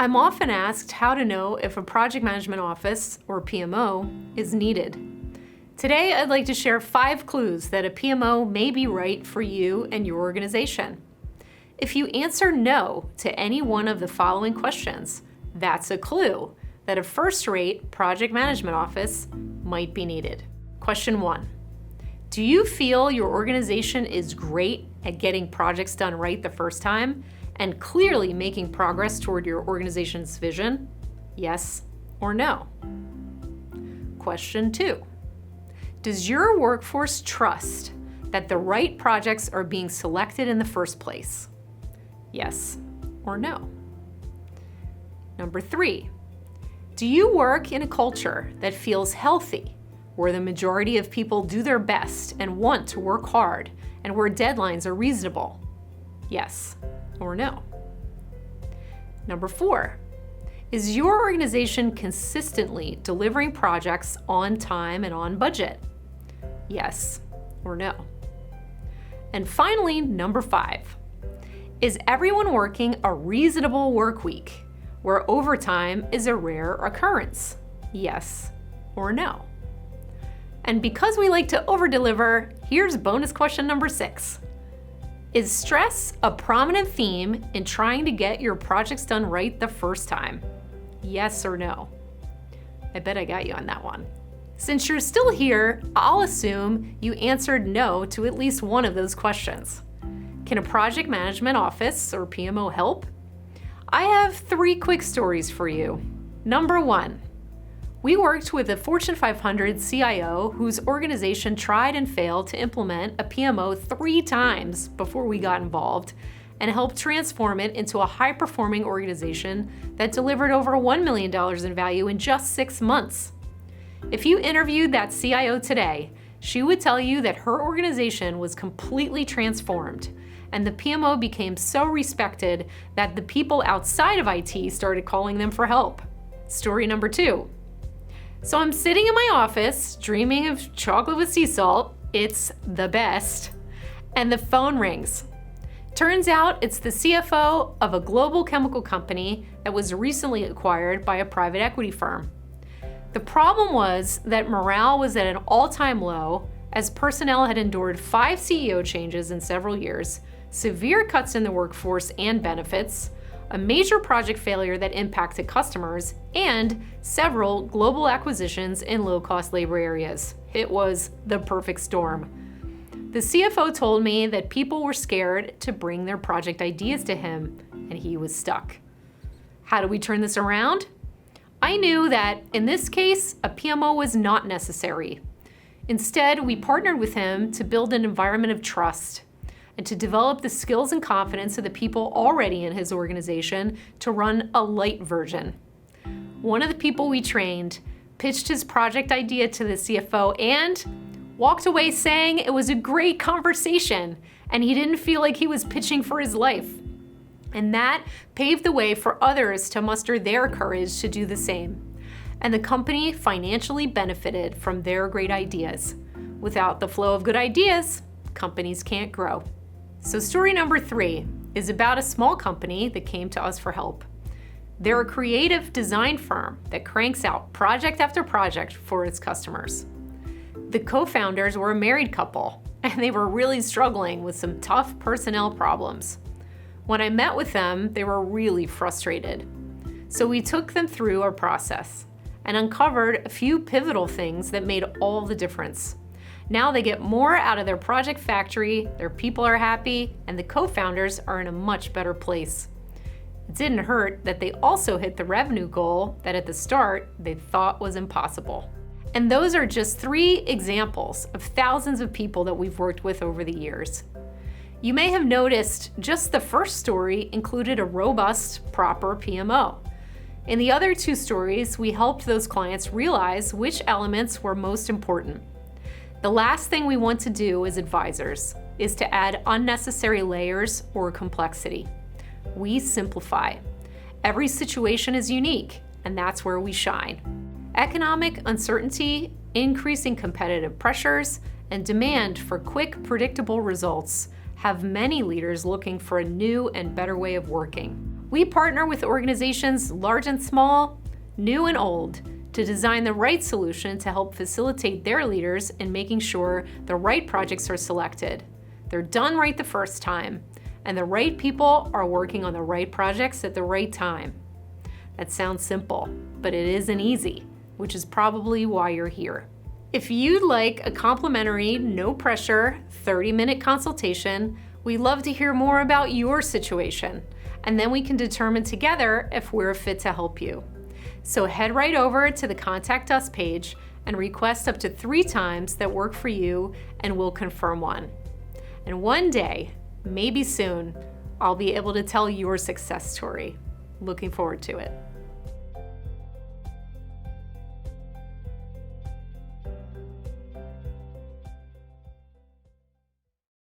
I'm often asked how to know if a project management office, or PMO, is needed. Today, I'd like to share 5 clues that a PMO may be right for you and your organization. If you answer no to any one of the following questions, that's a clue that a first-rate project management office might be needed. Question 1. Do you feel your organization is great at getting projects done right the first time and clearly making progress toward your organization's vision? Yes or no? Question 2. Does your workforce trust that the right projects are being selected in the first place? Yes or no? Number 3. Do you work in a culture that feels healthy, where the majority of people do their best and want to work hard, and where deadlines are reasonable? Yes or no? Number 4, is your organization consistently delivering projects on time and on budget? Yes or no? And finally, number 5, is everyone working a reasonable work week where overtime is a rare occurrence? Yes or no? And because we like to over-deliver, here's bonus question number 6. Is stress a prominent theme in trying to get your projects done right the first time? Yes or no? I bet I got you on that one. Since you're still here, I'll assume you answered no to at least one of those questions. Can a project management office or PMO help? I have 3 quick stories for you. Number 1. We worked with a Fortune 500 CIO whose organization tried and failed to implement a PMO 3 times before we got involved and helped transform it into a high-performing organization that delivered over $1 million in value in just 6 months. If you interviewed that CIO today, she would tell you that her organization was completely transformed, and the PMO became so respected that the people outside of IT started calling them for help. Story number 2. So I'm sitting in my office, dreaming of chocolate with sea salt. It's the best. And the phone rings. Turns out it's the CFO of a global chemical company that was recently acquired by a private equity firm. The problem was that morale was at an all-time low, as personnel had endured 5 CEO changes in several years, severe cuts in the workforce and benefits, a major project failure that impacted customers, and several global acquisitions in low-cost labor areas. It was the perfect storm. The CFO told me that people were scared to bring their project ideas to him, and he was stuck. How do we turn this around? I knew that, in this case, a PMO was not necessary. Instead, we partnered with him to build an environment of trust and to develop the skills and confidence of the people already in his organization to run a light version. One of the people we trained pitched his project idea to the CFO and walked away saying it was a great conversation and he didn't feel like he was pitching for his life. And that paved the way for others to muster their courage to do the same. And the company financially benefited from their great ideas. Without the flow of good ideas, companies can't grow. So story number 3 is about a small company that came to us for help. They're a creative design firm that cranks out project after project for its customers. The co-founders were a married couple, and they were really struggling with some tough personnel problems. When I met with them, they were really frustrated. So we took them through our process and uncovered a few pivotal things that made all the difference. Now they get more out of their project factory, their people are happy, and the co-founders are in a much better place. It didn't hurt that they also hit the revenue goal that at the start they thought was impossible. And those are just 3 examples of thousands of people that we've worked with over the years. You may have noticed just the first story included a robust, proper PMO. In the other 2 stories, we helped those clients realize which elements were most important. The last thing we want to do as advisors is to add unnecessary layers or complexity. We simplify. Every situation is unique, and that's where we shine. Economic uncertainty, increasing competitive pressures, and demand for quick, predictable results have many leaders looking for a new and better way of working. We partner with organizations large and small, new and old, to design the right solution to help facilitate their leaders in making sure the right projects are selected, they're done right the first time, and the right people are working on the right projects at the right time. That sounds simple, but it isn't easy, which is probably why you're here. If you'd like a complimentary, no-pressure, 30-minute consultation, we'd love to hear more about your situation, and then we can determine together if we're a fit to help you. So head right over to the Contact Us page and request up to 3 times that work for you, and we'll confirm one. And one day, maybe soon, I'll be able to tell your success story. Looking forward to it.